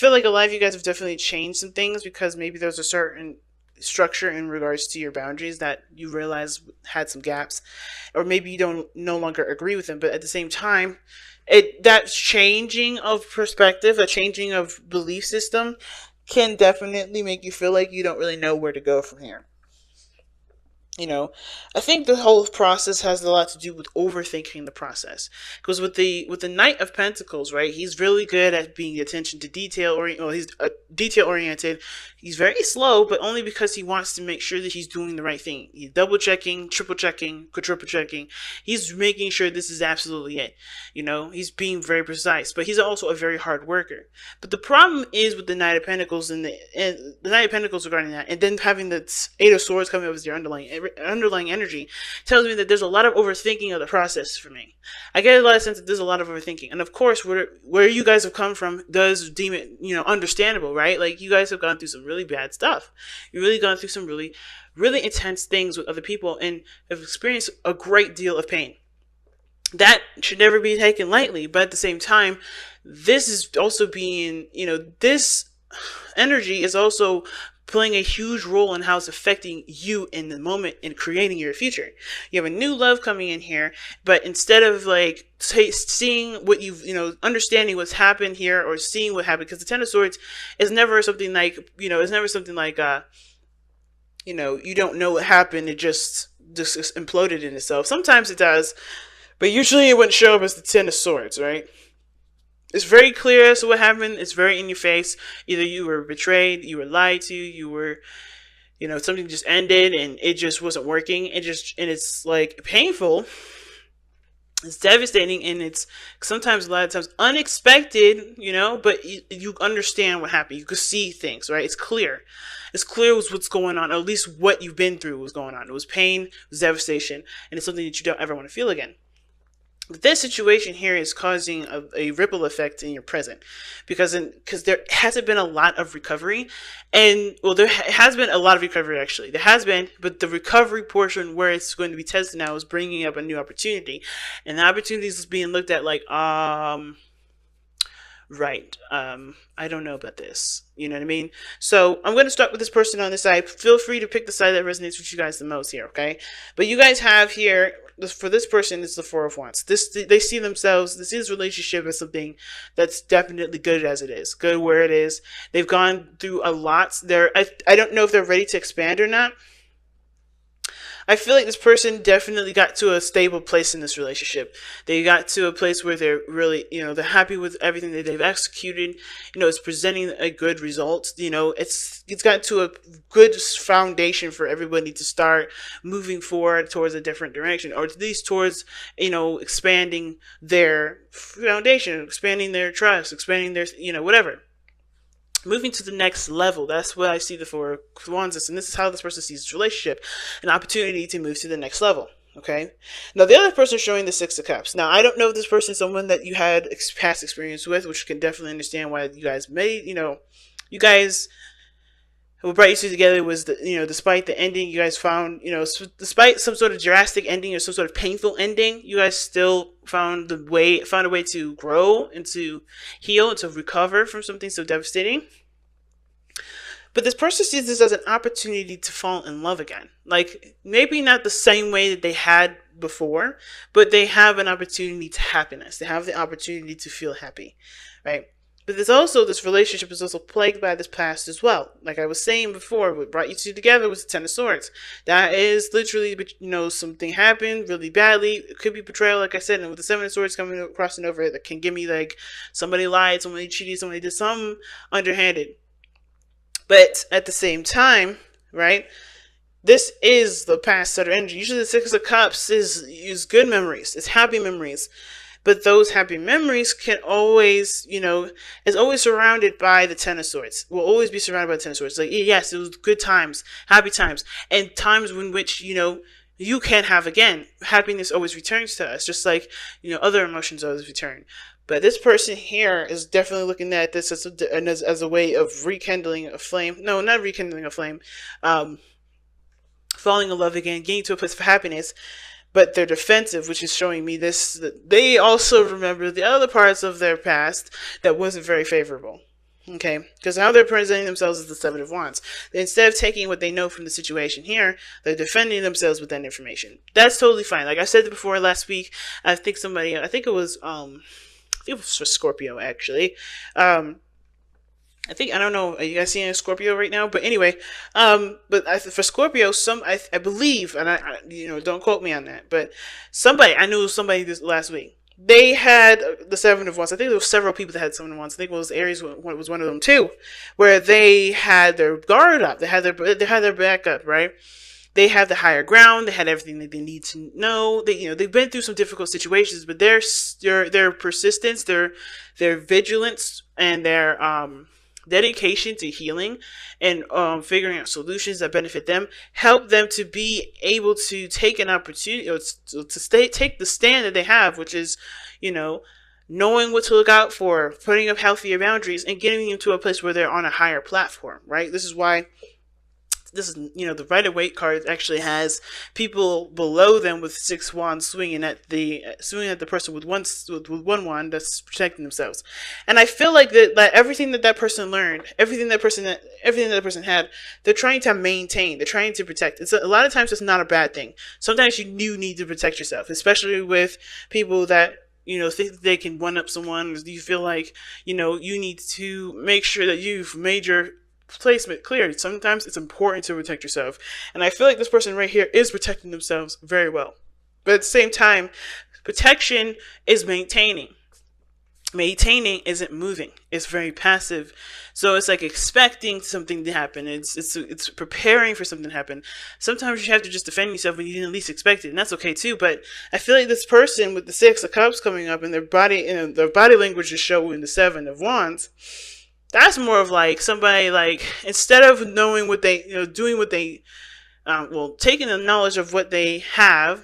feel like a lot of you guys have definitely changed some things because maybe there's a certain structure in regards to your boundaries that you realize had some gaps, or maybe you don't no longer agree with them. But at the same time, that changing of perspective, a changing of belief system, can definitely make you feel like you don't really know where to go from here. You know, I think the whole process has a lot to do with overthinking the process. Because with the Knight of Pentacles, right? He's really good at being attention to detail, or well, he's detail oriented. He's very slow, but only because he wants to make sure that he's doing the right thing. He's double checking, triple checking, quadruple checking. He's making sure this is absolutely it. You know, he's being very precise, but he's also a very hard worker. But the problem is with the Knight of Pentacles and the Knight of Pentacles regarding that, and then having the Eight of Swords coming up as your underlying energy, tells me that there's a lot of overthinking of the process for me. I get a lot of sense that there's a lot of overthinking, and of course, where you guys have come from does deem it, understandable, right? Like, you guys have gone through some really bad stuff. You've really gone through some really, really intense things with other people, and have experienced a great deal of pain. That should never be taken lightly, but at the same time, this is also being, this energy is also playing a huge role in how it's affecting you in the moment and creating your future. You have a new love coming in here, but instead of like seeing what understanding what's happened here, or seeing what happened, because the Ten of Swords is never something like, it's never something like, you don't know what happened. It just imploded in itself. Sometimes it does, but usually it wouldn't show up as the Ten of Swords, right? It's very clear as to what happened. It's very in your face. Either you were betrayed, you were lied to, you were, something just ended and it just wasn't working. And it's like painful. It's devastating, and it's sometimes, a lot of times, unexpected, but you understand what happened. You can see things, right? It's clear. It's clear what's going on, or at least what you've been through was going on. It was pain, it was devastation, and it's something that you don't ever want to feel again. This situation here is causing a ripple effect in your present, because there hasn't been a lot of recovery, and there has been a lot of recovery, actually. There has been, but the recovery portion where it's going to be tested now is bringing up a new opportunity, and the opportunity is being looked at like, right, I don't know about this. You know what I mean? So I'm going to start with this person on this side. Feel free to pick the side that resonates with you guys the most here, okay? But you guys have here, for this person, it's the Four of Wands. They see themselves, this is relationship as something that's definitely good as it is, good where it is. They've gone through a lot. I don't know if they're ready to expand or not. I feel like this person definitely got to a stable place in this relationship. They got to a place where they're really, they're happy with everything that they've executed. It's presenting a good result. It's gotten to a good foundation for everybody to start moving forward towards a different direction, or at least towards, expanding their foundation, expanding their trust, expanding their, whatever. Moving to the next level. That's what I see the Four of Wands, and this is how this person sees this relationship, an opportunity to move to the next level. Okay. Now the other person showing the Six of Cups. Now I don't know if this person is someone that you had past experience with, which can definitely understand why you guys made. You guys, what brought you two together was despite the ending, you guys found, despite some sort of drastic ending or some sort of painful ending, you guys still found a way to grow and to heal and to recover from something so devastating. But this person sees this as an opportunity to fall in love again. Like, maybe not the same way that they had before, but they have an opportunity to happiness. They have the opportunity to feel happy, right? But this relationship is also plagued by this past as well. Like I was saying before, what brought you two together was the Ten of Swords. That is literally, something happened really badly. It could be betrayal, like I said, and with the Seven of Swords crossing over, that can give me like somebody lied, somebody cheated, somebody did something underhanded. But at the same time, right, this is the past set of energy. Usually the Six of Cups is good memories. It's happy memories. But those happy memories can always, is always surrounded by the Ten of Swords. Will always be surrounded by the Ten of Swords. Like, yes, it was good times, happy times, and times in which, you can have again. Happiness always returns to us, just like, other emotions always return. But this person here is definitely looking at this as a way of rekindling a flame. No, not rekindling a flame. Falling in love again, getting to a place of happiness. But they're defensive, which is showing me this, that they also remember the other parts of their past that wasn't very favorable. Okay, because now they're presenting themselves as the Seven of Wands. Instead of taking what they know from the situation here, they're defending themselves with that information. That's totally fine. Like I said before last week, I think it was for Scorpio actually. I don't know. Are you guys seeing a Scorpio right now? But anyway, for Scorpio, I believe, and don't quote me on that, but I knew somebody this last week. They had the Seven of Wands. I think there were several people that had Seven of Wands. I think it was Aries was one of them too, where they had their guard up. They had their back up, right? They have the higher ground. They had everything that they need to know. They've been through some difficult situations, but their persistence, their vigilance, and their dedication to healing and figuring out solutions that benefit them help them to be able to take an opportunity take the stand that they have, which is knowing what to look out for, putting up healthier boundaries, and getting them to a place where they're on a higher platform, right? This is the Rider-Waite card actually has people below them with 6 wands swinging at the person with one wand that's protecting themselves. And I feel like that everything that person learned, everything that person had, they're trying to maintain, they're trying to protect. A lot of times it's not a bad thing. Sometimes you do need to protect yourself, especially with people that think they can one up someone. You feel like you need to make sure that you've made your placement clear. Sometimes it's important to protect yourself, and I feel like this person right here is protecting themselves very well. But at the same time, protection is maintaining. Maintaining isn't moving. It's very passive. So it's like expecting something to happen. It's preparing for something to happen. Sometimes you have to just defend yourself when you didn't least expect it, and that's okay too. But I feel like this person with the 6 of Cups coming up and their body language is showing the 7 of Wands. That's more of like somebody, like, instead of knowing what they, doing what they, taking the knowledge of what they have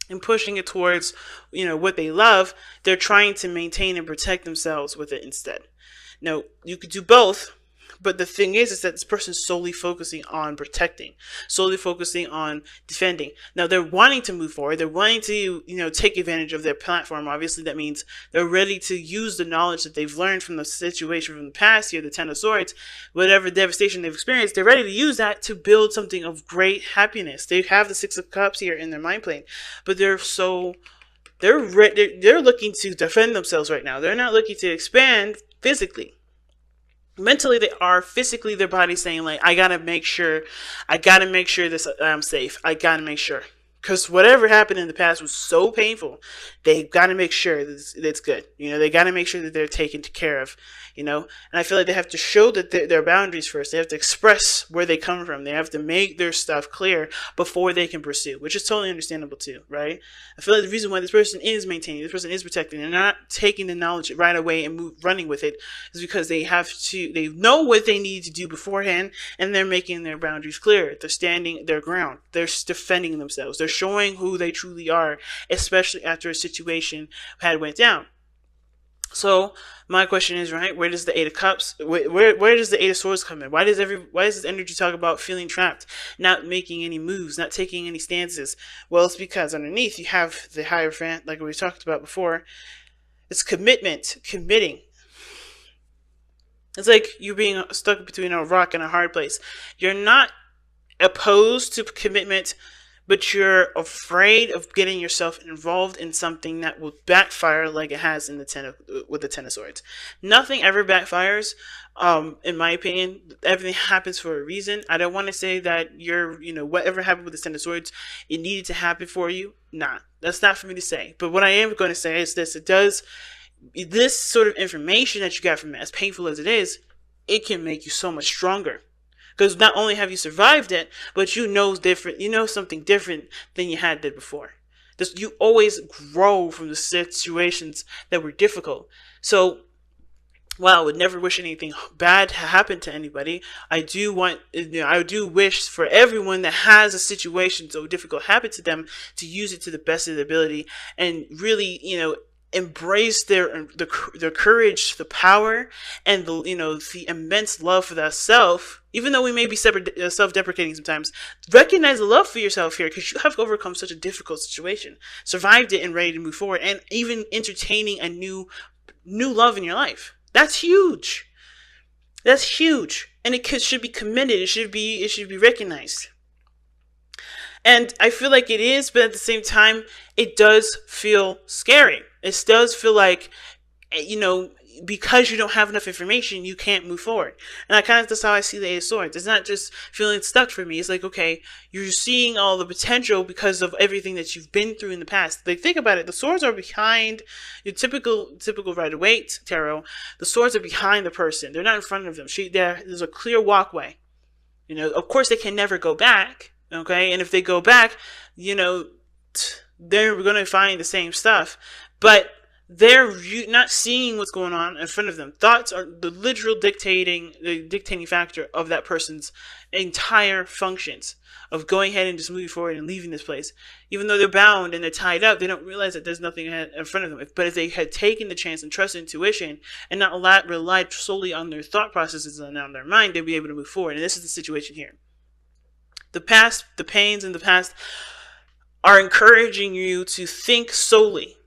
and pushing it towards, what they love, they're trying to maintain and protect themselves with it instead. Now, you could do both, but the thing is that this person is solely focusing on protecting, solely focusing on defending. Now, they're wanting to move forward. They're wanting to, take advantage of their platform. Obviously, that means they're ready to use the knowledge that they've learned from the situation from the past here, the 10 of Swords, whatever devastation they've experienced. They're ready to use that to build something of great happiness. They have the 6 of Cups here in their mind plane, but they're looking to defend themselves right now. They're not looking to expand physically. Mentally they are. Physically their body's saying, like, I gotta make sure this I'm safe. I gotta make sure, because whatever happened in the past was so painful. They gotta make sure that it's good. They gotta make sure that they're taken care of. And I feel like they have to show that their boundaries first. They have to express where they come from. They have to make their stuff clear before they can pursue, which is totally understandable too, right? I feel like the reason why this person is maintaining, this person is protecting, and not taking the knowledge right away and running with it, is because they know what they need to do beforehand, and they're making their boundaries clear. They're standing their ground. They're defending themselves. They're showing who they truly are, especially after a situation had went down. So my question is, right, where does the 8 of Cups, where does the 8 of Swords come in? Why does this energy talk about feeling trapped, not making any moves, not taking any stances? Well, it's because underneath you have the Hierophant, like we talked about before. It's commitment, committing. It's like you being stuck between a rock and a hard place. You're not opposed to commitment, but you're afraid of getting yourself involved in something that will backfire, like it has in with the 10 of Swords. Nothing ever backfires, in my opinion. Everything happens for a reason. I don't want to say that whatever happened with the 10 of Swords, it needed to happen for you. Nah, that's not for me to say. But what I am going to say is this: this sort of information that you got from it, as painful as it is, it can make you so much stronger. Because not only have you survived it, but you know something different than you had did before. You always grow from the situations that were difficult. So, while I would never wish anything bad to happen to anybody, I do wish for everyone that has a situation so difficult happen to them to use it to the best of their ability, and really, embrace their courage, the power, and the immense love for that self. Even though we may be self-deprecating sometimes, recognize the love for yourself here, because you have overcome such a difficult situation, survived it, and ready to move forward, and even entertaining a new love in your life. That's huge. That's huge, and should be commended. It should be recognized. And I feel like it is, but at the same time, it does feel scary. It does feel like, you know, because you don't have enough information, you can't move forward. And that's how I see the Ace of Swords. It's not just feeling stuck for me. It's like, okay, you're seeing all the potential because of everything that you've been through in the past. Like, think about it. The swords are behind your typical Rider-Waite tarot. The swords are behind the person. They're not in front of them. There's a clear walkway. You know, of course, they can never go back. Okay, and if they go back, you know, they're going to find the same stuff, but they're not seeing what's going on in front of them. Thoughts are the dictating factor of that person's entire functions of going ahead and just moving forward and leaving this place. Even though they're bound and they're tied up, they don't realize that there's nothing in front of them. But if they had taken the chance and trusted intuition and not relied solely on their thought processes and on their mind, they'd be able to move forward. And this is the situation here. The past, the pains in the past are encouraging you to think solely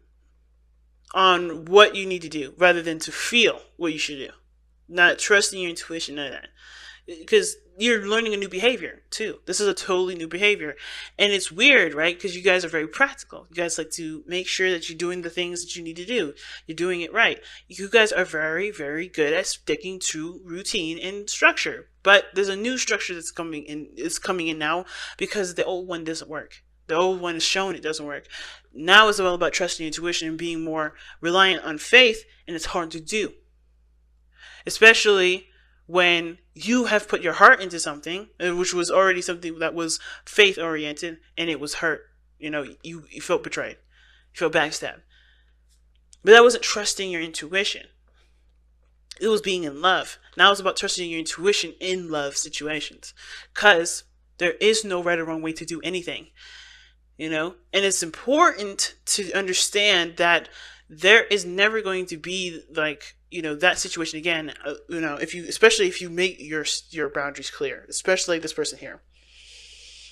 on what you need to do rather than to feel what you should do. Not trusting your intuition, none of that. Because you're learning a new behavior too. This is a totally new behavior. And it's weird, right? Because you guys are very practical. You guys like to make sure that you're doing the things that you need to do. You're doing it right. You guys are very, very good at sticking to routine and structure. But there's a new structure that's coming in now because the old one doesn't work. The old one is shown it doesn't work. Now it's all about trusting your intuition and being more reliant on faith, and it's hard to do. Especially when you have put your heart into something, which was already something that was faith oriented, and it was hurt. You know, you felt betrayed. You felt backstabbed. But that wasn't trusting your intuition. It was being in love. Now it's about trusting your intuition in love situations. Because there is no right or wrong way to do anything. You know? And it's important to understand that there is never going to be, like, you know, that situation again. You know, especially if you make your boundaries clear. Especially like this person here.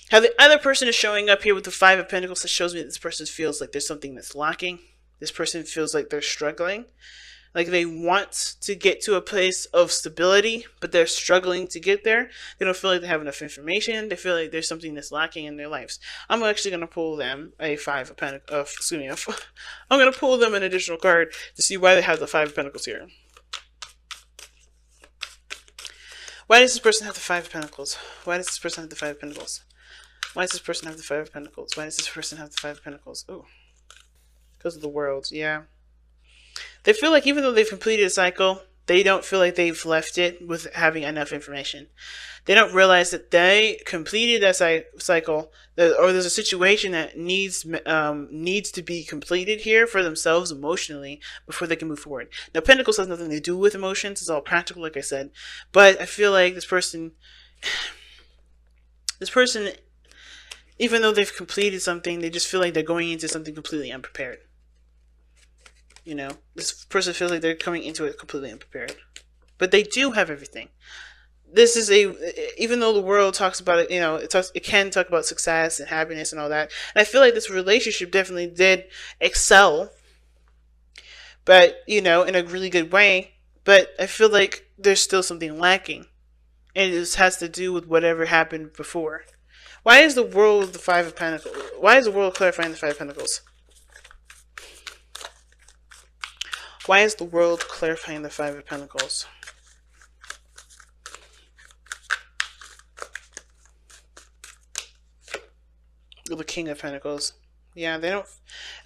How the other person is showing up here with the Five of Pentacles, that shows me that this person feels like there's something that's lacking. This person feels like they're struggling. Like they want to get to a place of stability, but they're struggling to get there. They don't feel like they have enough information. They feel like there's something that's lacking in their lives. I'm actually going to pull them a Five of Pentacles. I'm going to pull them an additional card to see why they have the Five of Pentacles here. Why does this person have the Five of Pentacles? Why does this person have the Five of Pentacles? Why does this person have the Five of Pentacles? Why does this person have the Five of Pentacles? Oh, because of the World. Yeah. They feel like even though they've completed a cycle, they don't feel like they've left it with having enough information. They don't realize that they completed that cycle, or there's a situation that needs to be completed here for themselves emotionally before they can move forward. Now, Pentacles has nothing to do with emotions. It's all practical, like I said. But I feel like this person, even though they've completed something, they just feel like they're going into something completely unprepared. You know, this person feels like they're coming into it completely unprepared. But they do have everything. This is even though the world talks about it, you know, it can talk about success and happiness and all that. And I feel like this relationship definitely did excel, but, you know, in a really good way. But I feel like there's still something lacking. And it just has to do with whatever happened before. Why is the World the Five of Pentacles? Why is the World clarifying the Five of Pentacles? Why is the World clarifying the Five of Pentacles? The King of Pentacles. Yeah, they don't...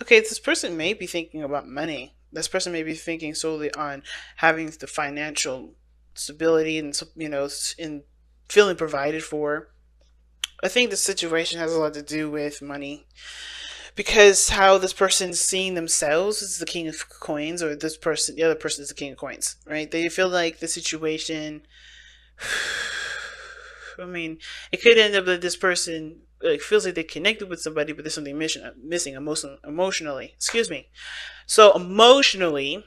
Okay, this person may be thinking about money. This person may be thinking solely on having the financial stability and, you know, in feeling provided for. I think the situation has a lot to do with money. Because how this person's seeing themselves is the King of Coins, or the other person is the King of Coins, right? They feel like the situation, I mean, it could end up that this person like feels like they connected with somebody, but there's something missing emotionally. Excuse me. So emotionally,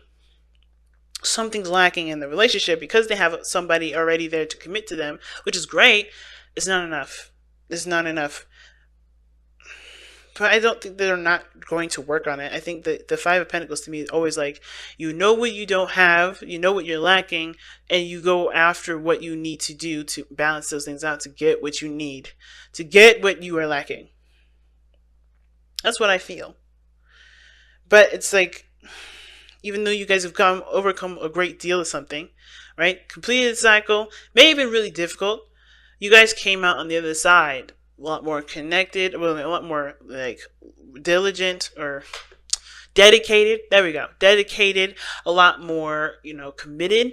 something's lacking in the relationship because they have somebody already there to commit to them, which is great. It's not enough. It's not enough. But I don't think they're not going to work on it. I think that the Five of Pentacles to me is always like, you know what you don't have, you know what you're lacking, and you go after what you need to do to balance those things out, to get what you need, to get what you are lacking. That's what I feel. But it's like, even though you guys have overcome a great deal of something, right? Completed the cycle, may have been really difficult. You guys came out on the other side a lot more connected, well, a lot more like diligent or dedicated. There we go. Dedicated, a lot more, committed.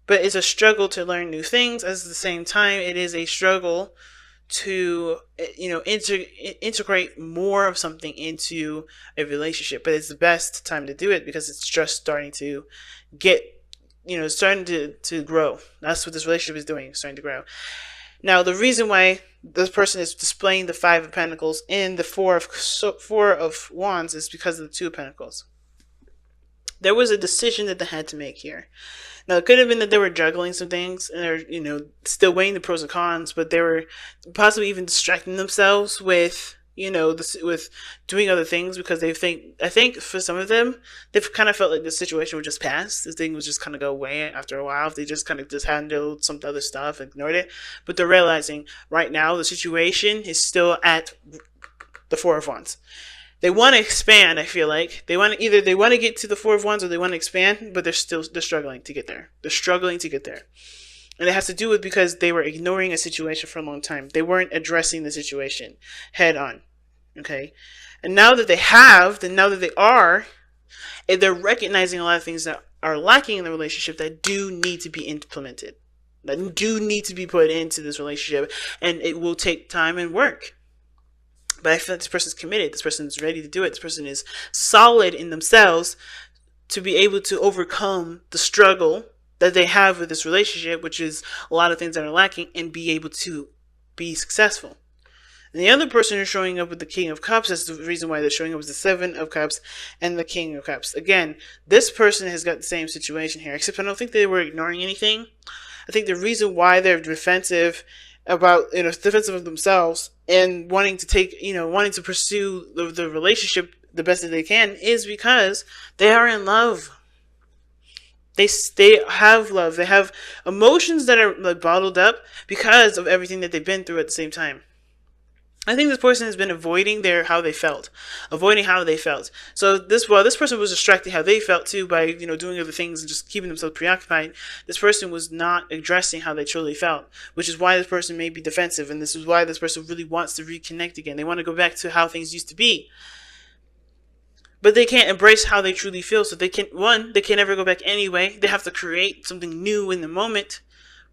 But it's a struggle to learn new things. At the same time, it is a struggle to, integrate more of something into a relationship. But it's the best time to do it because it's just starting to get, starting to grow. That's what this relationship is doing. It's starting to grow. Now, the reason why this person is displaying the Five of Pentacles in the Four of Wands is because of the Two of Pentacles. There was a decision that they had to make here. Now, it could have been that they were juggling some things and they're, still weighing the pros and cons, but they were possibly even distracting themselves with, with doing other things because I think for some of them, they've kind of felt like the situation would just pass. This thing would just kind of go away after a while if they just kind of just handled some other stuff and ignored it. But they're realizing right now the situation is still at the Four of Wands. They want to expand, I feel like. They want to get to the Four of Wands or they want to expand, but they're struggling to get there. They're struggling to get there. And it has to do with because they were ignoring a situation for a long time. They weren't addressing the situation head on. Okay? And now that they have, now that they are, and they're recognizing a lot of things that are lacking in the relationship that do need to be implemented. That do need to be put into this relationship. And it will take time and work. But I feel like this person's committed. This person is ready to do it. This person is solid in themselves to be able to overcome the struggle that they have with this relationship, which is a lot of things that are lacking, and be able to be successful. And the other person who's showing up with the King of Cups, that's the reason why they're showing up with the Seven of Cups and the King of Cups. Again, this person has got the same situation here, except I don't think they were ignoring anything. I think the reason why they're defensive defensive of themselves and wanting to pursue the relationship the best that they can is because they are in love. They have love. They have emotions that are like bottled up because of everything that they've been through at the same time. I think this person has been avoiding how they felt. So this person was distracting how they felt too by, doing other things and just keeping themselves preoccupied. This person was not addressing how they truly felt, which is why this person may be defensive. And this is why this person really wants to reconnect again. They want to go back to how things used to be. But they can't embrace how they truly feel. So they can't never go back anyway. They have to create something new in the moment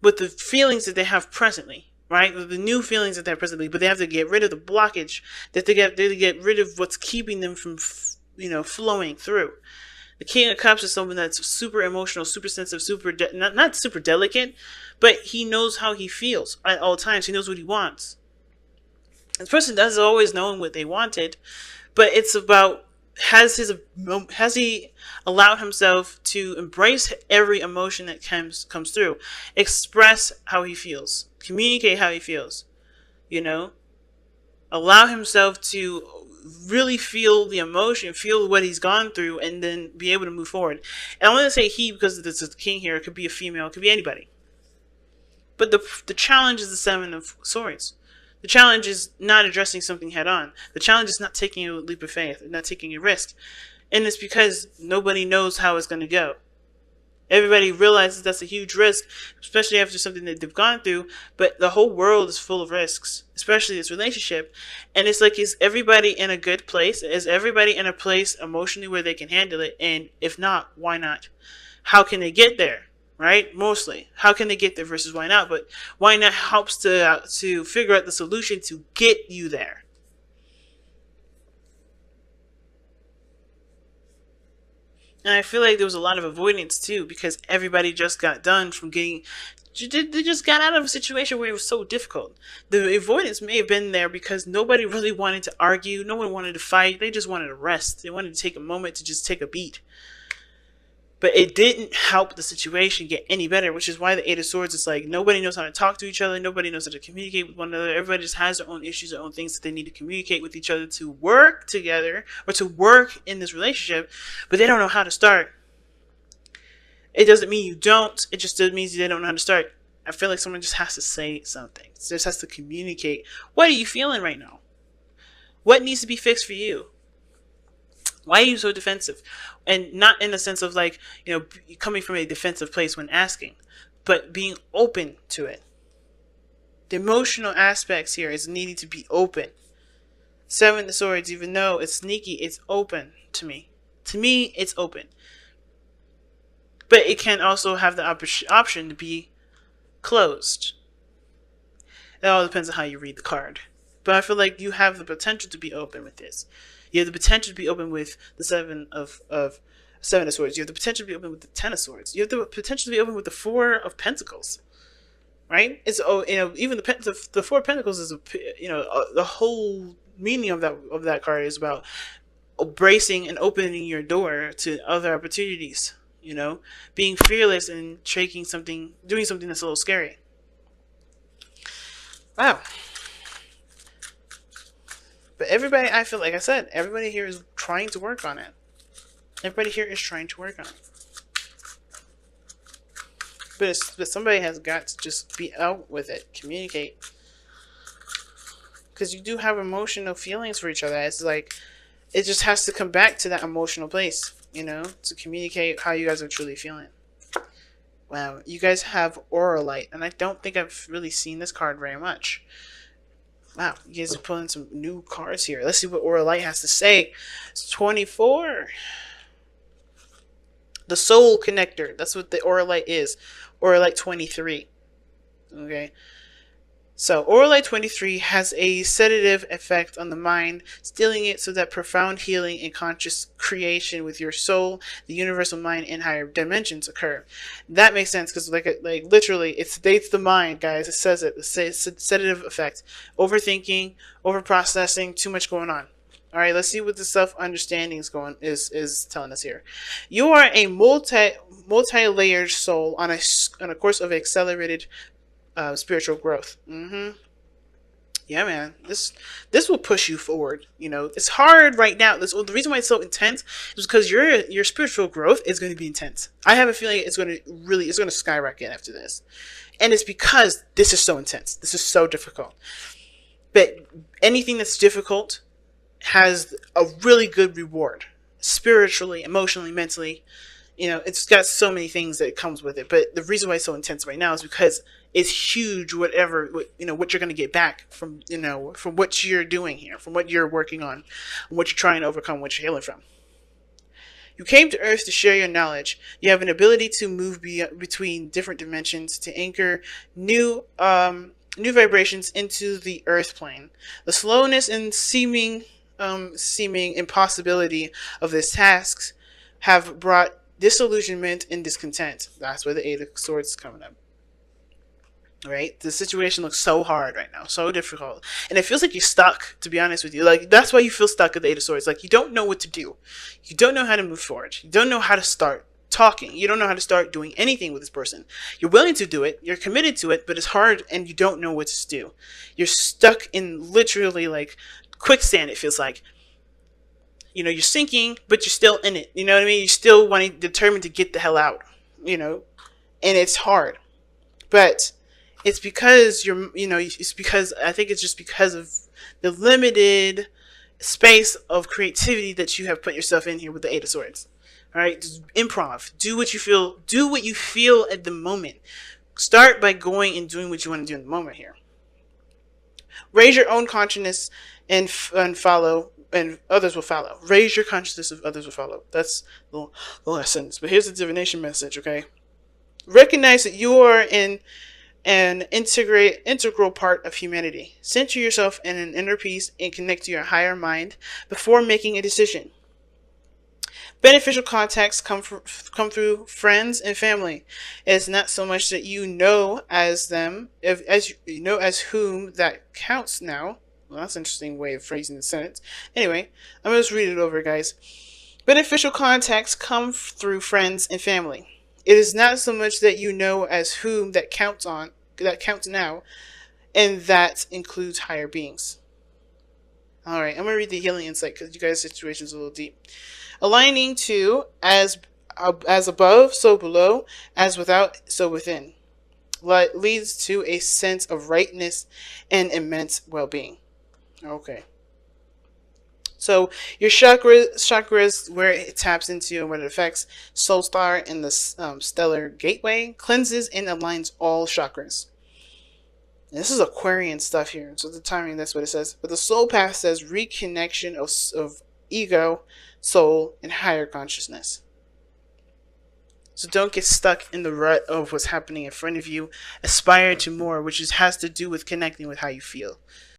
with the feelings that they have presently. Right? The new feelings that they're presently, but they have to get rid of the blockage, that they get rid of what's keeping them from, flowing through. The King of Cups is someone that's super emotional, super sensitive, not super delicate, but he knows how he feels at all times. He knows what he wants. This person doesn't always know what they wanted, but it's about has he allowed himself to embrace every emotion that comes through, express how he feels, communicate how he feels, allow himself to really feel the emotion, feel what he's gone through, and then be able to move forward. And I want to say he because there's a king here. It could be a female, it could be anybody. But the challenge is the Seven of Swords. The challenge is not addressing something head on. The challenge is not taking a leap of faith, not taking a risk. And it's because nobody knows how it's going to go. Everybody realizes that's a huge risk, especially after something that they've gone through. But the whole world is full of risks, especially this relationship. And it's like, is everybody in a good place? Is everybody in a place emotionally where they can handle it? And if not, why not? How can they get there? Right? Mostly. How can they get there versus why not? But why not helps to figure out the solution to get you there. And I feel like there was a lot of avoidance too, because everybody just got done from they just got out of a situation where it was so difficult. The avoidance may have been there because nobody really wanted to argue. No one wanted to fight. They just wanted to rest. They wanted to take a moment to just take a beat. But it didn't help the situation get any better, which is why the Eight of Swords is like nobody knows how to talk to each other, nobody knows how to communicate with one another. Everybody just has their own issues, their own things that they need to communicate with each other to work together or to work in this relationship, but they don't know how to start. It doesn't mean you don't, it just means they don't know how to start. I feel like someone just has to say something. Just has to communicate. What are you feeling right now? What needs to be fixed for you? Why are you so defensive? And not in the sense of like, coming from a defensive place when asking, but being open to it. The emotional aspects here is needing to be open. Seven of Swords, even though it's sneaky, it's open to me. To me, it's open. But it can also have the option to be closed. It all depends on how you read the card. But I feel like you have the potential to be open with this. You have the potential to be open with the Seven of Swords. You have the potential to be open with the Ten of Swords. You have the potential to be open with the Four of Pentacles. Right? It's even the Four of Pentacles is the whole meaning of that card is about embracing and opening your door to other opportunities. Being fearless and doing something that's a little scary. Wow. But everybody, I feel like I said, everybody here is trying to work on it. Everybody here is trying to work on it. But somebody has got to just be out with it. Communicate. Because you do have emotional feelings for each other. It's like, it just has to come back to that emotional place, to communicate how you guys are truly feeling. Wow, you guys have Aura Light, and I don't think I've really seen this card very much. Wow, you guys are pulling some new cards here. Let's see what Aura Light has to say. It's 24. The Soul Connector. That's what the Aura Light is. Aura Light 23. Okay. So, Aura Light 23 has a sedative effect on the mind, stilling it so that profound healing and conscious creation with your soul, the universal mind, and higher dimensions occur. That makes sense because, like literally, it sedates the mind, guys. It says it. It's a sedative effect. Overthinking, overprocessing, too much going on. All right, let's see what the self-understanding is telling us here. You are a multi-layered soul on a course of accelerated spiritual growth. Yeah, man. This will push you forward. It's hard right now. The reason why it's so intense is because your spiritual growth is going to be intense. I have a feeling it's going to skyrocket after this, and it's because this is so intense. This is so difficult. But anything that's difficult has a really good reward, spiritually, emotionally, mentally. It's got so many things that it comes with it. But the reason why it's so intense right now is because it's huge. What you're going to get back from what you're doing here, from what you're working on, and what you're trying to overcome, what you're healing from. You came to Earth to share your knowledge. You have an ability to move between different dimensions, to anchor new vibrations into the Earth plane. The slowness and seeming impossibility of this task have brought disillusionment and discontent. That's where the Eight of Swords is coming up. Right? The situation looks so hard right now, so difficult. And it feels like you're stuck, to be honest with you. Like, that's why you feel stuck at the Eight of Swords. Like, you don't know what to do. You don't know how to move forward. You don't know how to start talking. You don't know how to start doing anything with this person. You're willing to do it. You're committed to it, but it's hard and you don't know what to do. You're stuck in literally like quicksand, it feels like. You're sinking, but you're still in it. You know what I mean? You're still determined to get the hell out, and it's hard. But it's because I think it's just because of the limited space of creativity that you have put yourself in here with the Eight of Swords. All right? Just improv. Do what you feel at the moment. Start by going and doing what you want to do in the moment here. Raise your own consciousness and follow, and others will follow. Raise your consciousness of others will follow. That's the last sentence. But here's the divination message, okay? Recognize that you are an integral part of humanity. Center yourself in an inner peace and connect to your higher mind before making a decision. Beneficial contacts come through friends and family. It's not so much that you know as them, as you know as whom that counts now. Well, that's an interesting way of phrasing the sentence. Anyway, I'm going to just read it over, guys. Beneficial contacts come through friends and family. It is not so much that you know as whom that counts now, and that includes higher beings. All right, I'm gonna read the healing insight because you guys' situation is a little deep. Aligning to as above, so below, as without, so within, leads to a sense of rightness and immense well-being. Okay. So your chakras, where it taps into and what it affects, soul star in the stellar gateway, cleanses and aligns all chakras. And this is Aquarian stuff here, so the timing, that's what it says. But the soul path says reconnection of ego, soul, and higher consciousness. So don't get stuck in the rut of what's happening in front of you. Aspire to more, which has to do with connecting with how you feel.